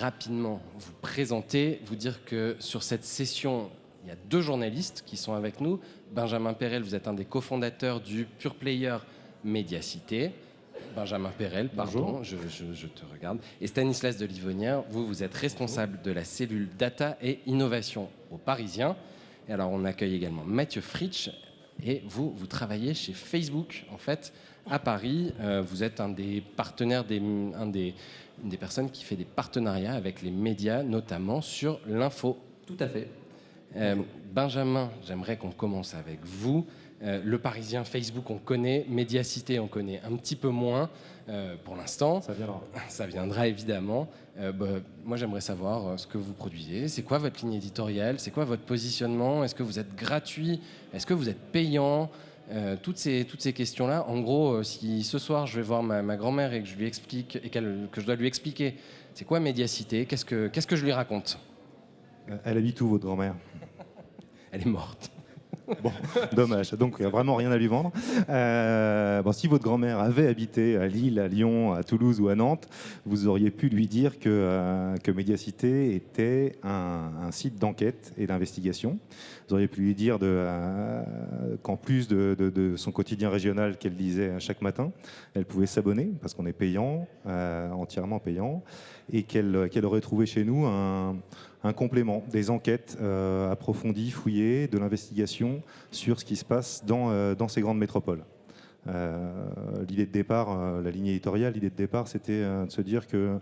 rapidement vous présenter, vous dire que sur cette session, il y a 2 journalistes qui sont avec nous. Benjamin Perel, vous êtes un des cofondateurs du Pure Player Médiacité. Benjamin Perel, pardon, je te regarde. Et Stanislas de Livonnière, vous êtes responsable de la cellule Data et Innovation au Parisien. Et alors, on accueille également Mathieu Fritsch. Et vous travaillez chez Facebook, en fait, à Paris. Vous êtes un des partenaires, une des personnes qui fait des partenariats avec les médias, notamment sur l'info. Tout à fait. Benjamin, j'aimerais qu'on commence avec vous. Le Parisien, Facebook, on connaît. Médiacité, on connaît un petit peu moins pour l'instant. Ça viendra. Ça viendra, évidemment. Moi, j'aimerais savoir ce que vous produisez. C'est quoi votre ligne éditoriale? C'est quoi votre positionnement? Est-ce que vous êtes gratuit? Est-ce que vous êtes payant? Toutes ces questions-là. En gros, si ce soir, je vais voir ma grand-mère et que je lui explique, et que je dois lui expliquer c'est quoi Médiacité, qu'est-ce que je lui raconte? Elle habite où, votre grand-mère? Elle est morte. Bon, dommage. Donc, il n'y a vraiment rien à lui vendre. Si votre grand-mère avait habité à Lille, à Lyon, à Toulouse ou à Nantes, vous auriez pu lui dire que Médiacité était un site d'enquête et d'investigation. Vous auriez pu lui dire qu'en plus de son quotidien régional qu'elle lisait chaque matin, elle pouvait s'abonner, parce qu'on est payant, entièrement payant, et qu'elle aurait trouvé chez nous un complément, des enquêtes approfondies, fouillées, de l'investigation sur ce qui se passe dans ces grandes métropoles. L'idée de départ, la ligne éditoriale, l'idée de départ, c'était de se dire que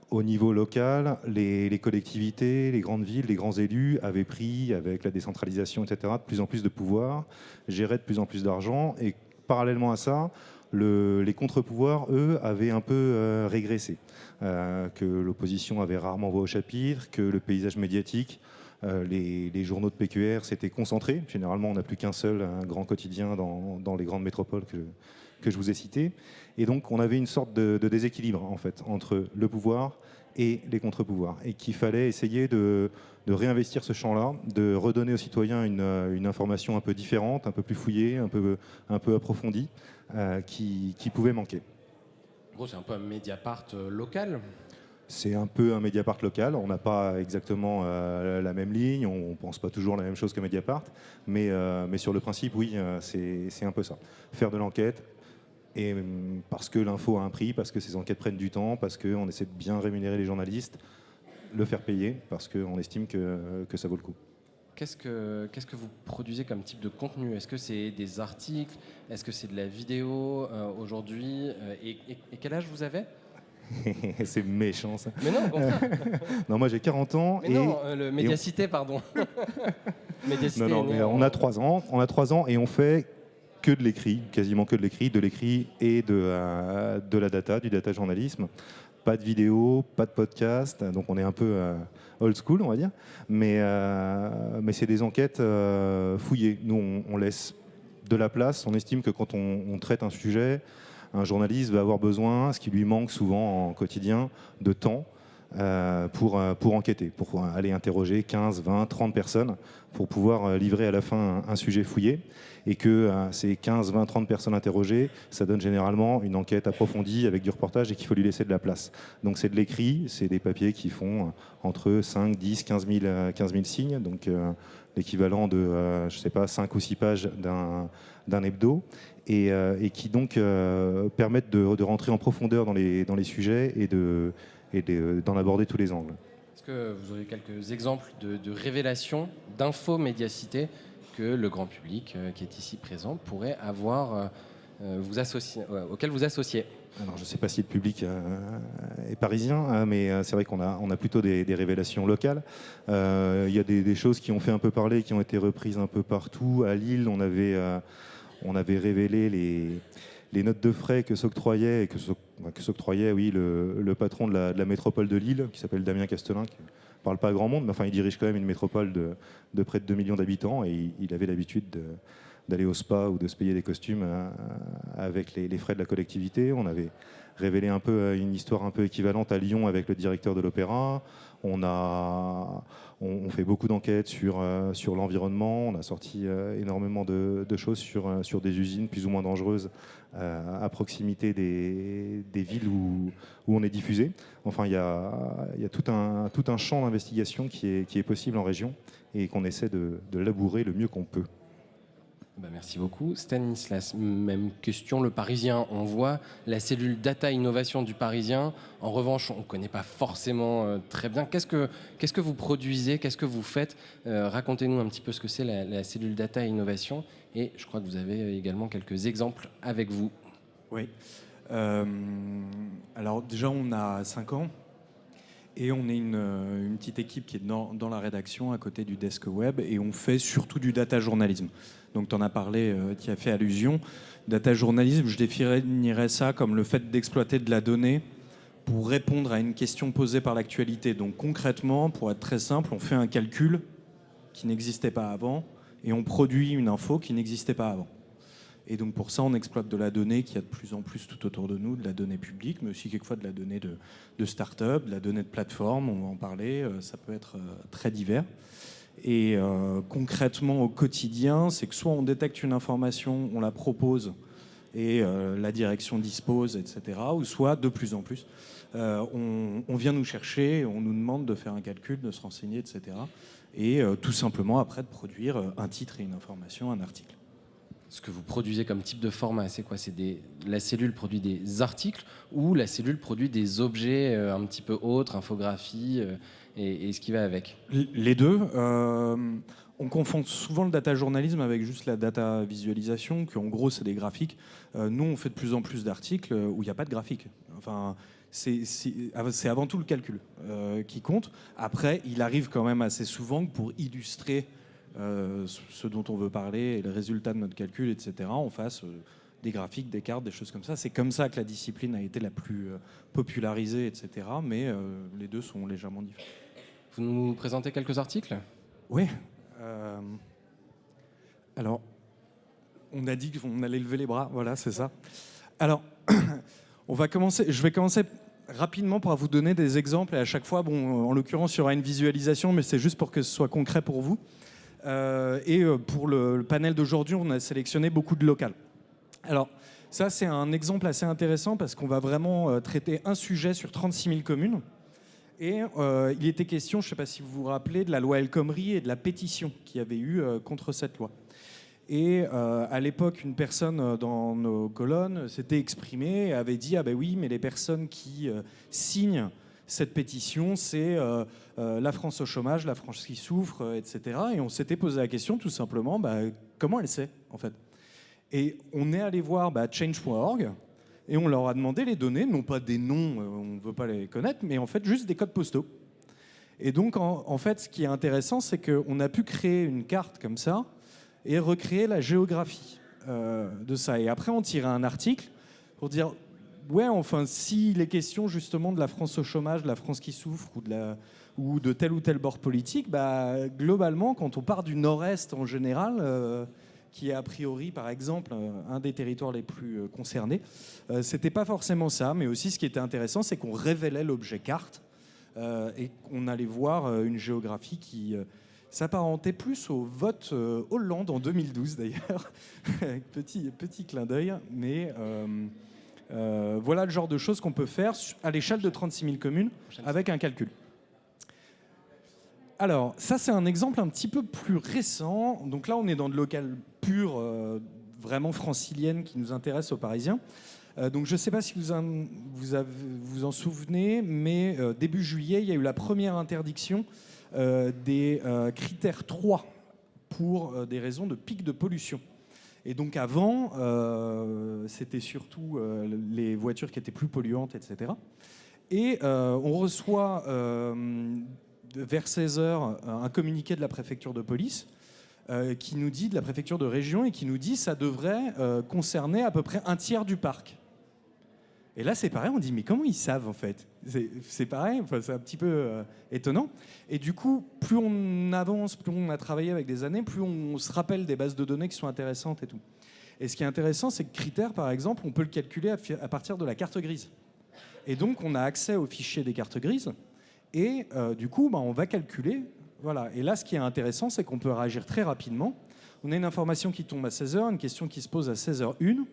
au niveau local, les collectivités, les grandes villes, les grands élus avaient pris, avec la décentralisation, etc., de plus en plus de pouvoir, géraient de plus en plus d'argent, et parallèlement à ça, les contre-pouvoirs, eux, avaient un peu régressé. Que l'opposition avait rarement voix au chapitre, que le paysage médiatique, les journaux de PQR s'étaient concentrés. Généralement, on n'a plus qu'un seul un grand quotidien dans les grandes métropoles que je vous ai citées. Et donc, on avait une sorte de déséquilibre, en fait, entre le pouvoir et les contre-pouvoirs. Et qu'il fallait essayer de réinvestir ce champ-là, de redonner aux citoyens une information un peu différente, un peu plus fouillée, un peu approfondie, qui pouvait manquer. En gros, c'est un peu un Mediapart local. C'est un peu un Mediapart local. On n'a pas exactement la même ligne, on ne pense pas toujours la même chose que Mediapart, mais sur le principe, oui, c'est un peu ça. Faire de l'enquête, et parce que l'info a un prix, parce que ces enquêtes prennent du temps, parce qu'on essaie de bien rémunérer les journalistes, le faire payer, parce qu'on estime que ça vaut le coup. Qu'est-ce que vous produisez comme type de contenu? Est-ce que c'est des articles? Est-ce que c'est de la vidéo aujourd'hui? Et quel âge vous avez? C'est méchant, ça. Mais non, au contraire. Non, moi j'ai 40 ans. Mais non, le Médiacité, pardon. Médiacité, non, mais on a 3 ans. On a 3 ans et on fait que de l'écrit, quasiment que de l'écrit et de la data, du data journalisme. Pas de vidéo, pas de podcast, donc on est un peu old school, on va dire. Mais c'est des enquêtes fouillées. Nous, on laisse de la place. On estime que quand on traite un sujet, un journaliste va avoir besoin, ce qui lui manque souvent en quotidien, de temps pour enquêter, pour aller interroger 15, 20, 30 personnes, pour pouvoir livrer à la fin un sujet fouillé. Et que ces 15, 20, 30 personnes interrogées, ça donne généralement une enquête approfondie avec du reportage et qu'il faut lui laisser de la place. Donc c'est de l'écrit, c'est des papiers qui font entre 5, 10, 15 000 signes, donc l'équivalent de, 5 ou 6 pages d'un hebdo, et qui donc permettent de rentrer en profondeur dans les sujets et d'en aborder tous les angles. Est-ce que vous aurez quelques exemples de révélations, d'infos Médiacité que le grand public qui est ici présent pourrait avoir, auquel vous associez? Alors, je ne sais pas si le public est parisien, mais c'est vrai qu'on a plutôt des révélations locales. Il y a des choses qui ont fait un peu parler, qui ont été reprises un peu partout. À Lille, on avait révélé les notes de frais que s'octroyait le patron de la métropole de Lille, qui s'appelle Damien Castelin, qui est parle pas à grand monde, mais enfin, il dirige quand même une métropole de près de 2 millions d'habitants et il avait l'habitude d'aller au spa ou de se payer des costumes avec les frais de la collectivité. On avait révélé un peu une histoire un peu équivalente à Lyon avec le directeur de l'Opéra. On fait beaucoup d'enquêtes sur l'environnement. On a sorti énormément de choses sur des usines plus ou moins dangereuses à proximité des villes où on est diffusé. Enfin, il y a tout un champ d'investigation qui est possible en région et qu'on essaie de labourer le mieux qu'on peut. Merci beaucoup. Stanislas, même question. Le Parisien, on voit la cellule data innovation du Parisien. En revanche, on ne connaît pas forcément très bien. Qu'est-ce que vous produisez? Qu'est-ce que vous faites? Racontez-nous un petit peu ce que c'est la cellule data innovation. Et je crois que vous avez également quelques exemples avec vous. Oui. Alors déjà, on a 5 ans. Et on est une petite équipe qui est dans la rédaction à côté du desk web et on fait surtout du data journalisme. Donc tu en as parlé, tu as fait allusion. Data journalisme, je définirais ça comme le fait d'exploiter de la donnée pour répondre à une question posée par l'actualité. Donc concrètement, pour être très simple, on fait un calcul qui n'existait pas avant et on produit une info qui n'existait pas avant. Et donc pour ça, on exploite de la donnée qu'il y a de plus en plus tout autour de nous, de la donnée publique, mais aussi quelquefois de la donnée de start-up, de la donnée de plateforme, on va en parler, ça peut être très divers. Et concrètement, au quotidien, c'est que soit on détecte une information, on la propose et la direction dispose, etc., ou soit, de plus en plus, on vient nous chercher, on nous demande de faire un calcul, de se renseigner, etc., et tout simplement après de produire un titre et une information, un article. Ce que vous produisez comme type de format, c'est quoi? La cellule produit des articles ou la cellule produit des objets un petit peu autres, infographie et ce qui va avec? Les deux. On confond souvent le data journalisme avec juste la data visualisation, qui en gros c'est des graphiques. Nous, on fait de plus en plus d'articles où il n'y a pas de graphique. Enfin, c'est avant tout le calcul qui compte. Après, il arrive quand même assez souvent que pour illustrer ce dont on veut parler et les résultats de notre calcul, etc., on fasse des graphiques, des cartes, des choses comme ça. C'est comme ça que la discipline a été la plus popularisée, etc., mais les deux sont légèrement différents. Vous nous présentez quelques articles? Oui. Alors, on a dit qu'on allait lever les bras, voilà, c'est ça. Alors, je vais commencer rapidement pour vous donner des exemples, et à chaque fois, en l'occurrence, il y aura une visualisation, mais c'est juste pour que ce soit concret pour vous. Pour le panel d'aujourd'hui, on a sélectionné beaucoup de locales. Alors, ça, c'est un exemple assez intéressant parce qu'on va vraiment traiter un sujet sur 36 000 communes. Et il était question, je ne sais pas si vous vous rappelez, de la loi El Khomri et de la pétition qu'il y avait eu contre cette loi. Et à l'époque, une personne dans nos colonnes s'était exprimée et avait dit « Ah ben oui, mais les personnes qui signent cette pétition, c'est la France au chômage, la France qui souffre, etc. » Et on s'était posé la question tout simplement, comment elle sait en fait? Et on est allé voir change.org et on leur a demandé les données, non pas des noms, on ne veut pas les connaître, mais en fait juste des codes postaux. Et donc en fait, ce qui est intéressant, c'est qu'on a pu créer une carte comme ça et recréer la géographie de ça. Et après, on tirait un article pour dire ouais, enfin, s'il est question justement de la France au chômage, de la France qui souffre ou de tel ou tel bord politique, globalement, quand on part du nord-est en général, qui est a priori, par exemple, un des territoires les plus concernés, c'était pas forcément ça, mais aussi ce qui était intéressant, c'est qu'on révélait l'objet carte et qu'on allait voir une géographie qui s'apparentait plus au vote Hollande en 2012 d'ailleurs. petit clin d'œil, mais voilà le genre de choses qu'on peut faire à l'échelle de 36 000 communes avec un calcul. Alors, ça, c'est un exemple un petit peu plus récent. Donc là, on est dans le local pur, vraiment francilienne, qui nous intéresse aux Parisiens. Donc je ne sais pas si vous en souvenez, mais début juillet, il y a eu la première interdiction des critères 3 pour des raisons de pic de pollution. Et donc avant, c'était surtout les voitures qui étaient plus polluantes, etc. Et on reçoit vers 16h un communiqué de la préfecture de police qui nous dit, de la préfecture de région, et qui nous dit que ça devrait concerner à peu près un tiers du parc. Et là, c'est pareil, on dit, mais comment ils savent en fait? C'est pareil, enfin, c'est un petit peu étonnant. Et du coup, plus on avance, plus on a travaillé avec des années, plus on se rappelle des bases de données qui sont intéressantes et tout. Et ce qui est intéressant, c'est que Critère, par exemple, on peut le calculer à partir de la carte grise. Et donc, on a accès au fichier des cartes grises. Et du coup, on va calculer. Voilà. Et là, ce qui est intéressant, c'est qu'on peut réagir très rapidement. On a une information qui tombe à 16h, une question qui se pose à 16h01.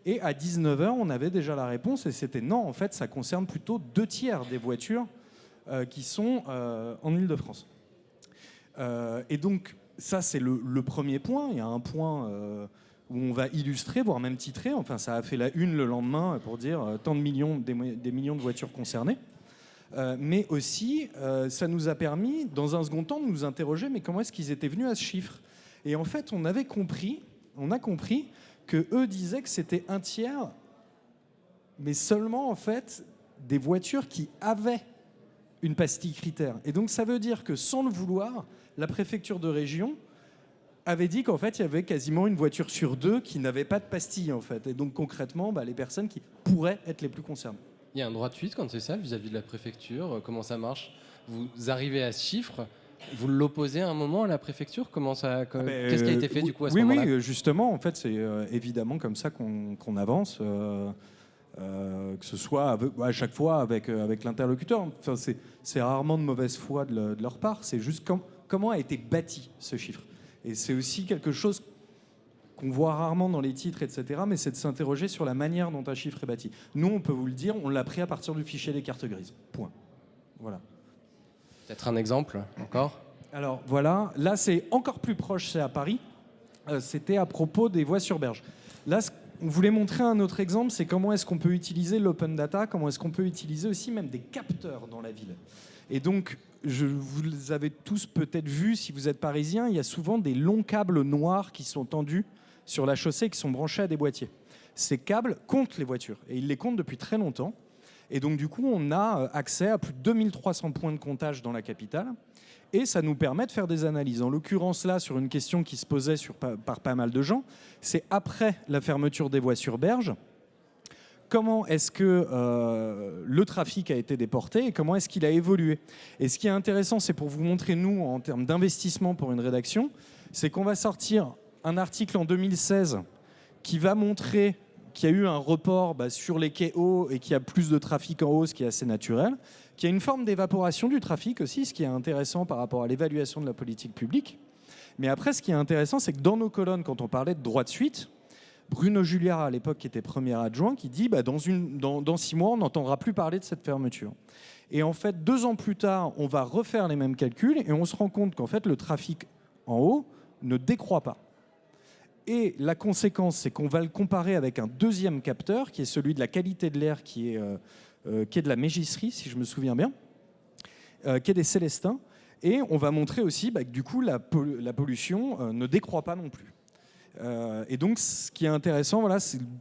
Et à 19h, on avait déjà la réponse. Et c'était non, en fait, ça concerne plutôt 2/3 des voitures qui sont en Île-de-France. Et donc, ça, c'est le premier point. Il y a un point où on va illustrer, voire même titrer. Enfin, ça a fait la une le lendemain pour dire tant de millions, des millions de voitures concernées. Mais aussi, ça nous a permis, dans un second temps, de nous interroger, mais comment est-ce qu'ils étaient venus à ce chiffre? Et en fait, on a compris que eux disaient que c'était 1/3, mais seulement en fait des voitures qui avaient une pastille Critère. Et donc ça veut dire que sans le vouloir, la préfecture de région avait dit qu'en fait il y avait quasiment une voiture sur 2 qui n'avait pas de pastille en fait. Et donc concrètement, les personnes qui pourraient être les plus concernées. Il y a un droit de suite quand c'est ça vis-à-vis de la préfecture. Comment ça marche? Vous arrivez à ce chiffre, vous l'opposez à un moment à la préfecture? Qu'est-ce qui a été fait du coup à ce moment-là? Oui, justement, en fait, c'est évidemment comme ça qu'on avance, que ce soit à chaque fois avec l'interlocuteur. Enfin, c'est rarement de mauvaise foi de leur part. C'est juste comment a été bâti ce chiffre. Et c'est aussi quelque chose qu'on voit rarement dans les titres, etc. Mais c'est de s'interroger sur la manière dont un chiffre est bâti. Nous, on peut vous le dire, on l'a pris à partir du fichier des cartes grises. Point. Voilà. Peut-être un exemple encore? Alors voilà, là c'est encore plus proche, c'est à Paris. C'était à propos des voies sur berge. Là, on voulait montrer un autre exemple, c'est comment est-ce qu'on peut utiliser l'open data, comment est-ce qu'on peut utiliser aussi même des capteurs dans la ville. Et donc, vous les avez tous peut-être vus, si vous êtes parisien, il y a souvent des longs câbles noirs qui sont tendus sur la chaussée, qui sont branchés à des boîtiers. Ces câbles comptent les voitures, et ils les comptent depuis très longtemps. Et donc, du coup, on a accès à plus de 2300 points de comptage dans la capitale. Et ça nous permet de faire des analyses. En l'occurrence, là, sur une question qui se posait par pas mal de gens, c'est après la fermeture des voies sur berge, comment est-ce que le trafic a été déporté et comment est-ce qu'il a évolué. Et ce qui est intéressant, c'est pour vous montrer, nous, en termes d'investissement pour une rédaction, c'est qu'on va sortir un article en 2016 qui va montrer qu'il y a eu un report sur les quais hauts et qu'il y a plus de trafic en haut, ce qui est assez naturel, qu'il y a une forme d'évaporation du trafic aussi, ce qui est intéressant par rapport à l'évaluation de la politique publique. Mais après, ce qui est intéressant, c'est que dans nos colonnes, quand on parlait de droit de suite, Bruno Julliard, à l'époque, qui était premier adjoint, qui dit dans 6 mois, on n'entendra plus parler de cette fermeture. Et en fait, 2 ans plus tard, on va refaire les mêmes calculs et on se rend compte qu'en fait, le trafic en haut ne décroît pas. Et la conséquence, c'est qu'on va le comparer avec un deuxième capteur, qui est celui de la qualité de l'air, qui est de la Mégisserie, si je me souviens bien, qui est des Célestins. Et on va montrer aussi que du coup, la pollution ne décroît pas non plus. Et donc, ce qui est intéressant,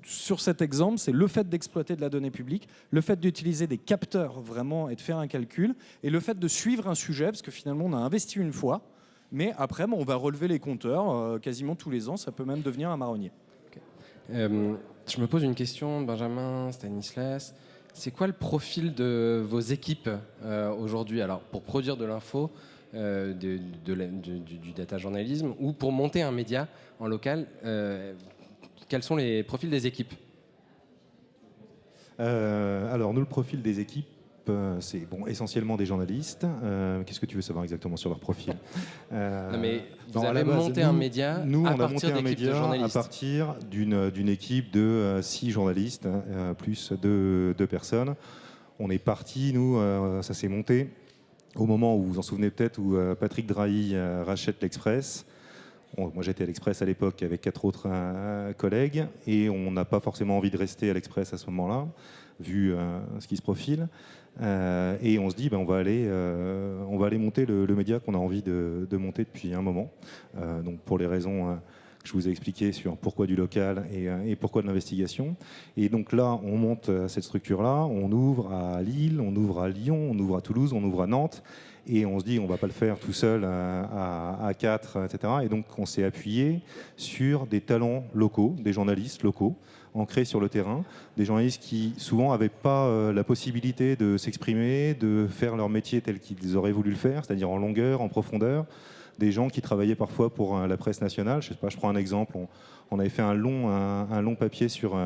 sur cet exemple, c'est le fait d'exploiter de la donnée publique, le fait d'utiliser des capteurs vraiment et de faire un calcul, et le fait de suivre un sujet, parce que finalement, on a investi une fois, mais après, on va relever les compteurs quasiment tous les ans. Ça peut même devenir un marronnier. Okay. Je me pose une question, Benjamin, Stanislas. C'est quoi le profil de vos équipes aujourd'hui? Alors, pour produire de l'info, du data journalisme, ou pour monter un média en local, quels sont les profils des équipes? Alors, nous, le profil des équipes, c'est essentiellement des journalistes. Qu'est-ce que tu veux savoir exactement sur leur profil? Non, mais vous avez monté un média à partir d'équipes de journalistes. À partir d'une équipe de 6 journalistes, plus 2 personnes. On est parti, nous, ça s'est monté au moment où, vous vous en souvenez peut-être, où Patrick Drahi rachète l'Express. Moi, j'étais à l'Express à l'époque avec 4 autres collègues, et on n'a pas forcément envie de rester à l'Express à ce moment-là, vu ce qui se profile. Et on se dit, on va aller monter le média qu'on a envie de monter depuis un moment. Donc pour les raisons que je vous ai expliquées sur pourquoi du local et pourquoi de l'investigation. Et donc là, on monte cette structure-là, on ouvre à Lille, on ouvre à Lyon, on ouvre à Toulouse, on ouvre à Nantes. Et on se dit, on ne va pas le faire tout seul à 4, etc. Et donc on s'est appuyé sur des talents locaux, des journalistes locaux. ancrés sur le terrain, des journalistes qui souvent n'avaient pas la possibilité de s'exprimer, de faire leur métier tel qu'ils auraient voulu le faire, c'est-à-dire en longueur, en profondeur, des gens qui travaillaient parfois pour la presse nationale. Je sais pas, je prends un exemple, on avait fait un long papier sur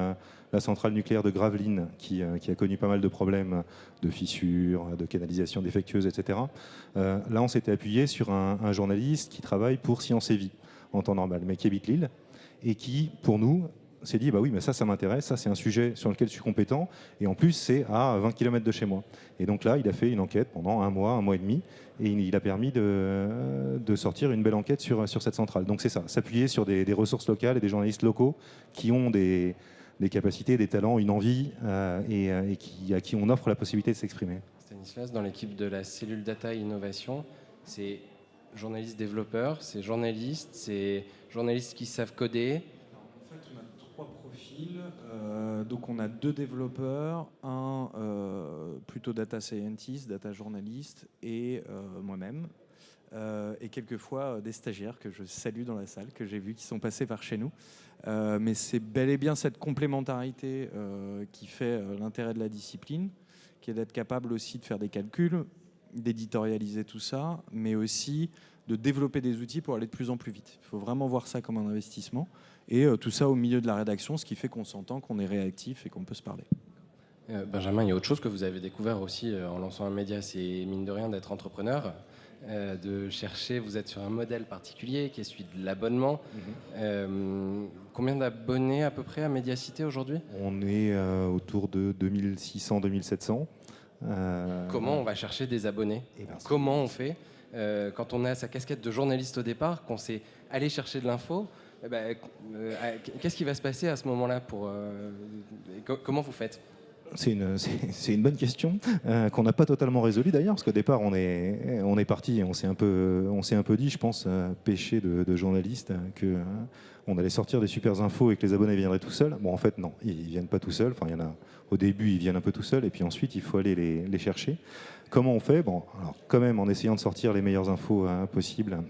la centrale nucléaire de Gravelines, qui a connu pas mal de problèmes de fissures, de canalisation défectueuse, etc. Là, on s'était appuyé sur un journaliste qui travaille pour Science et Vie en temps normal, mais qui habite Lille, et qui, pour nous, s'est dit, bah oui, mais ça m'intéresse, ça c'est un sujet sur lequel je suis compétent, et en plus c'est à 20 km de chez moi. Et donc là, il a fait une enquête pendant un mois et demi, et il a permis de sortir une belle enquête sur cette centrale. Donc c'est ça, s'appuyer sur des ressources locales et des journalistes locaux qui ont des capacités, des talents, une envie, et à qui on offre la possibilité de s'exprimer. Stanislas, dans l'équipe de la cellule Data et Innovation, c'est journalistes développeurs, c'est journalistes qui savent coder. En fait, on a 3 profils. Donc, on a 2 développeurs, un plutôt data scientist, data journaliste, et moi-même. Et quelquefois des stagiaires que je salue dans la salle, que j'ai vu qui sont passés par chez nous. Mais c'est bel et bien cette complémentarité qui fait l'intérêt de la discipline, qui est d'être capable aussi de faire des calculs, d'éditorialiser tout ça, mais aussi de développer des outils pour aller de plus en plus vite. Il faut vraiment voir ça comme un investissement, et tout ça au milieu de la rédaction, ce qui fait qu'on s'entend, qu'on est réactif et qu'on peut se parler. Benjamin, il y a autre chose que vous avez découvert aussi en lançant un média, c'est mine de rien d'être entrepreneur, de chercher, vous êtes sur un modèle particulier qui est celui de l'abonnement. Combien d'abonnés à peu près à Médiacité aujourd'hui ? On est autour de 2600-2700. Comment on va chercher des abonnés ? Comment on fait quand on a sa casquette de journaliste au départ, qu'on sait aller chercher de l'info, qu'est-ce qui va se passer à ce moment-là comment vous faites ? C'est une bonne question qu'on n'a pas totalement résolue d'ailleurs, parce qu'au départ on est parti et on s'est un peu dit, je pense, péché de journaliste, que on allait sortir des super infos et que les abonnés viendraient tout seuls. Bon, en fait non, ils viennent pas tout seuls. Enfin, il y en a au début, ils viennent un peu tout seuls, et puis ensuite il faut aller les chercher. Comment on fait ? Bon, alors quand même en essayant de sortir les meilleures infos possibles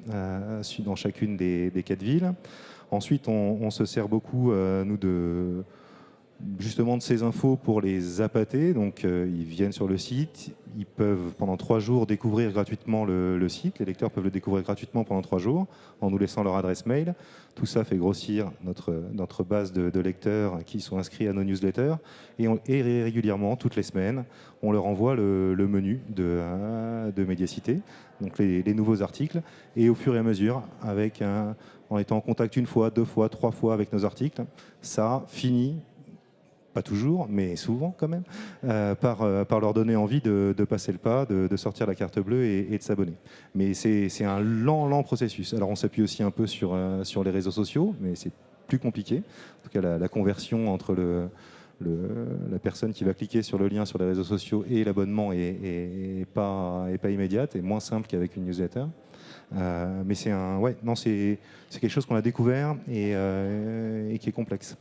dans chacune des 4 villes. Ensuite, on se sert beaucoup nous justement de ces infos pour les appâter. Donc ils viennent sur le site, ils peuvent pendant 3 jours découvrir gratuitement le site. Les lecteurs peuvent le découvrir gratuitement pendant 3 jours en nous laissant leur adresse mail. Tout ça fait grossir notre base de lecteurs qui sont inscrits à nos newsletters, et régulièrement, toutes les semaines, on leur envoie le menu de Médiacité, donc les nouveaux articles, et au fur et à mesure, en étant en contact 1 fois, 2 fois, 3 fois avec nos articles, ça finit, pas toujours, mais souvent quand même, par leur donner envie de passer le pas, de sortir la carte bleue et de s'abonner. Mais c'est un lent processus. Alors on s'appuie aussi un peu sur les réseaux sociaux, mais c'est plus compliqué. En tout cas, la conversion entre la personne qui va cliquer sur le lien sur les réseaux sociaux et l'abonnement est pas immédiate, et moins simple qu'avec une newsletter. Mais c'est quelque chose qu'on a découvert et qui est complexe.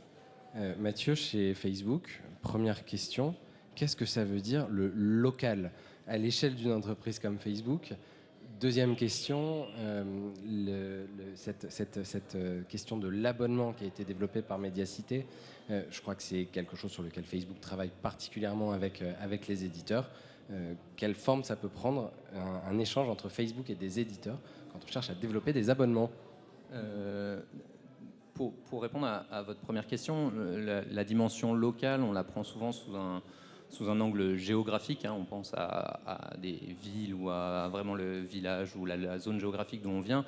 Mathieu, chez Facebook, première question, qu'est-ce que ça veut dire le local à l'échelle d'une entreprise comme Facebook ? Deuxième question, cette question de l'abonnement qui a été développée par Médiacité, je crois que c'est quelque chose sur lequel Facebook travaille particulièrement avec les éditeurs. Quelle forme ça peut prendre, un échange entre Facebook et des éditeurs quand on cherche à développer des abonnements ? Pour répondre à votre première question, la dimension locale, on la prend souvent sous un angle géographique. On pense à des villes ou à vraiment le village ou la zone géographique d'où on vient.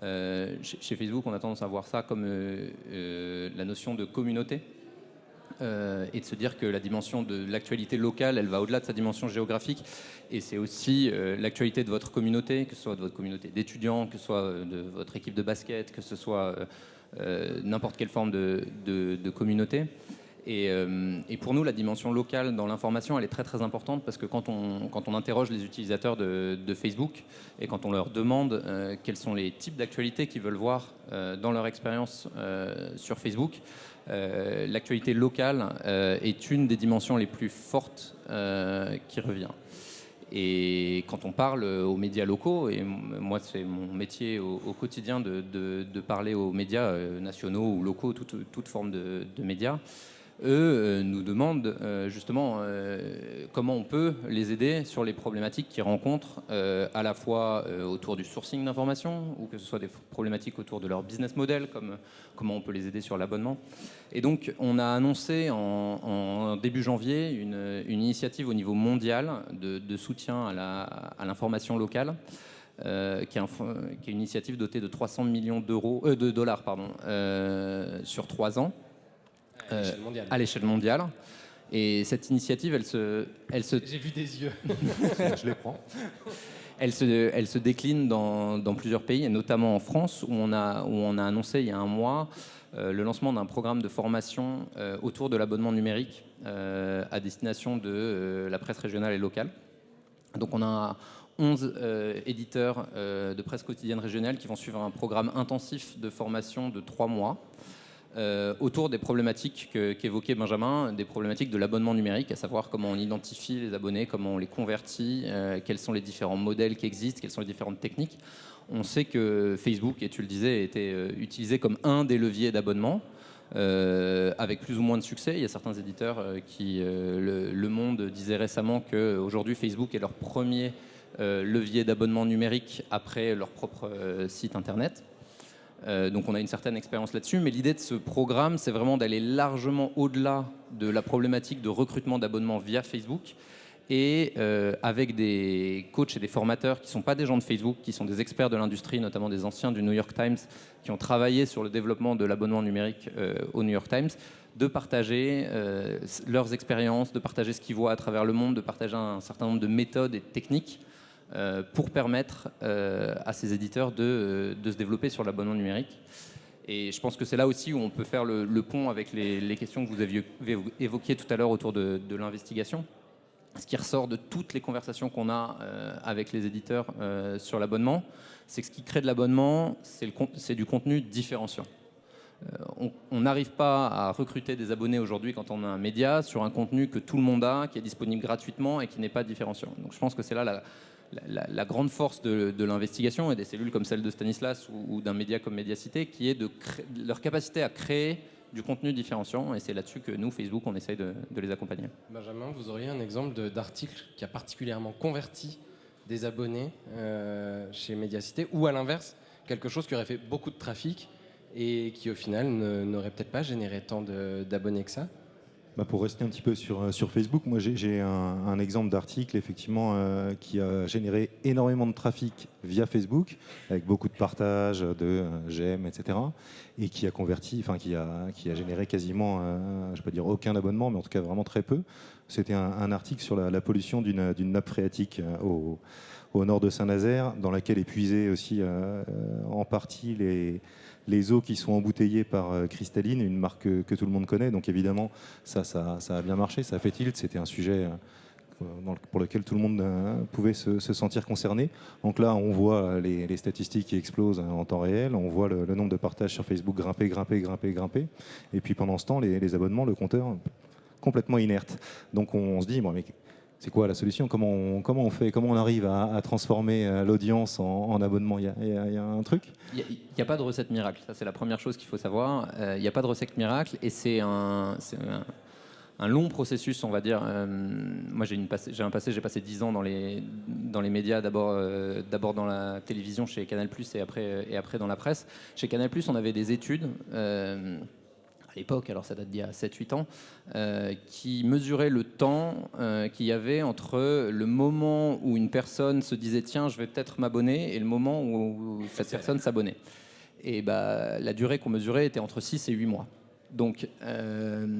Chez Facebook, on a tendance à voir ça comme la notion de communauté, et de se dire que la dimension de l'actualité locale, elle va au-delà de sa dimension géographique, et c'est aussi l'actualité de votre communauté, que ce soit de votre communauté d'étudiants, que ce soit de votre équipe de basket, que ce soit n'importe quelle forme de communauté. Et pour nous, la dimension locale dans l'information, elle est très très importante, parce que quand on interroge les utilisateurs de Facebook et quand on leur demande quels sont les types d'actualités qu'ils veulent voir dans leur expérience sur Facebook, l'actualité locale est une des dimensions les plus fortes qui revient. Et quand on parle aux médias locaux, et moi c'est mon métier au quotidien de parler aux médias nationaux ou locaux, toute forme de médias, nous demandent justement comment on peut les aider sur les problématiques qu'ils rencontrent, à la fois autour du sourcing d'informations, ou que ce soit des problématiques autour de leur business model, comme comment on peut les aider sur l'abonnement. Et donc, on a annoncé en début janvier une initiative au niveau mondial de soutien à l'information locale, qui est une initiative dotée de 300 millions de dollars sur 3 ans. À l'échelle mondiale. Et cette initiative, elle se... J'ai vu des yeux. Je les prends. Elle se décline dans plusieurs pays, et notamment en France, où on a annoncé il y a un mois le lancement d'un programme de formation autour de l'abonnement numérique à destination de la presse régionale et locale. Donc on a 11 éditeurs de presse quotidienne régionale qui vont suivre un programme intensif de formation de 3 mois autour des problématiques qu'évoquait Benjamin, des problématiques de l'abonnement numérique, à savoir comment on identifie les abonnés, comment on les convertit, quels sont les différents modèles qui existent, quelles sont les différentes techniques. On sait que Facebook, et tu le disais, était utilisé comme un des leviers d'abonnement, avec plus ou moins de succès. Il y a certains éditeurs Le Monde disait récemment qu'aujourd'hui Facebook est leur premier levier d'abonnement numérique après leur propre site internet. Donc on a une certaine expérience là-dessus, mais l'idée de ce programme, c'est vraiment d'aller largement au-delà de la problématique de recrutement d'abonnements via Facebook, et avec des coachs et des formateurs qui ne sont pas des gens de Facebook, qui sont des experts de l'industrie, notamment des anciens du New York Times, qui ont travaillé sur le développement de l'abonnement numérique au New York Times, de partager leurs expériences, de partager ce qu'ils voient à travers le monde, de partager un certain nombre de méthodes et de techniques pour permettre à ces éditeurs de se développer sur l'abonnement numérique. Et je pense que c'est là aussi où on peut faire le pont avec les questions que vous aviez évoquées tout à l'heure autour de l'investigation. Ce qui ressort de toutes les conversations qu'on a avec les éditeurs sur l'abonnement, c'est que ce qui crée de l'abonnement, c'est du contenu différenciant. On n'arrive pas à recruter des abonnés aujourd'hui quand on a un média sur un contenu que tout le monde a, qui est disponible gratuitement et qui n'est pas différenciant. Donc je pense que c'est là la grande force de l'investigation et des cellules comme celle de Stanislas ou d'un média comme Médiacité, qui est leur capacité à créer du contenu différenciant, et c'est là-dessus que nous, Facebook, on essaye de les accompagner. Benjamin, vous auriez un exemple d'article qui a particulièrement converti des abonnés chez Médiacité, ou à l'inverse, quelque chose qui aurait fait beaucoup de trafic et qui au final n'aurait peut-être pas généré tant d'abonnés que ça? Pour rester un petit peu sur Facebook, moi j'ai un exemple d'article effectivement qui a généré énormément de trafic via Facebook, avec beaucoup de partages, de j'aime, etc. Et qui a converti, enfin qui a généré quasiment, je ne vais pas dire aucun abonnement, mais en tout cas vraiment très peu. C'était un article sur la pollution d'une nappe phréatique au nord de Saint-Nazaire, dans laquelle est puisée aussi en partie les eaux qui sont embouteillées par Cristalline, une marque que tout le monde connaît. Donc évidemment, ça a bien marché, ça a fait tilt. C'était un sujet pour lequel tout le monde pouvait se sentir concerné. Donc là, on voit les statistiques qui explosent en temps réel. On voit le nombre de partages sur Facebook grimper. Et puis pendant ce temps, les abonnements, le compteur, complètement inerte. Donc on se dit, bon, mais c'est quoi la solution? Comment on fait? Comment on arrive à transformer l'audience en abonnement? Il y a un truc? Il n'y a pas de recette miracle. Ça, c'est la première chose qu'il faut savoir. Il n'y a pas de recette miracle, et c'est un long processus, on va dire. Moi, j'ai passé 10 ans dans les médias, d'abord dans la télévision chez Canal+, et après dans la presse. Chez Canal+, on avait des études à l'époque, alors ça date d'il y a 7-8 ans, qui mesurait le temps qu'il y avait entre le moment où une personne se disait tiens, je vais peut-être m'abonner, et le moment où cette personne s'abonnait. Et la durée qu'on mesurait était entre 6 et 8 mois. Donc alors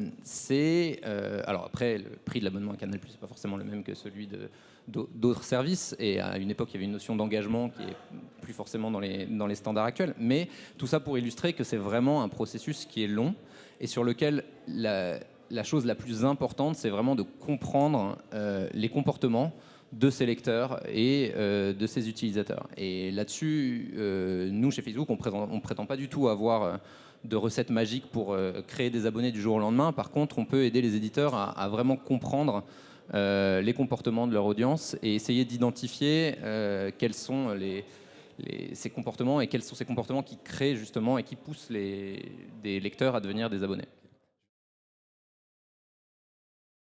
après, le prix de l'abonnement à Canal+, c'est pas forcément le même que celui d'autres services, et à une époque il y avait une notion d'engagement qui est plus forcément dans les standards actuels, mais tout ça pour illustrer que c'est vraiment un processus qui est long, et sur lequel la chose la plus importante, c'est vraiment de comprendre les comportements de ces lecteurs et de ces utilisateurs. Et là-dessus, nous chez Facebook, on prétend pas du tout avoir de recettes magiques pour créer des abonnés du jour au lendemain. Par contre, on peut aider les éditeurs à vraiment comprendre les comportements de leur audience, et essayer d'identifier quels sont ces comportements, et quels sont ces comportements qui créent justement et qui poussent des lecteurs à devenir des abonnés.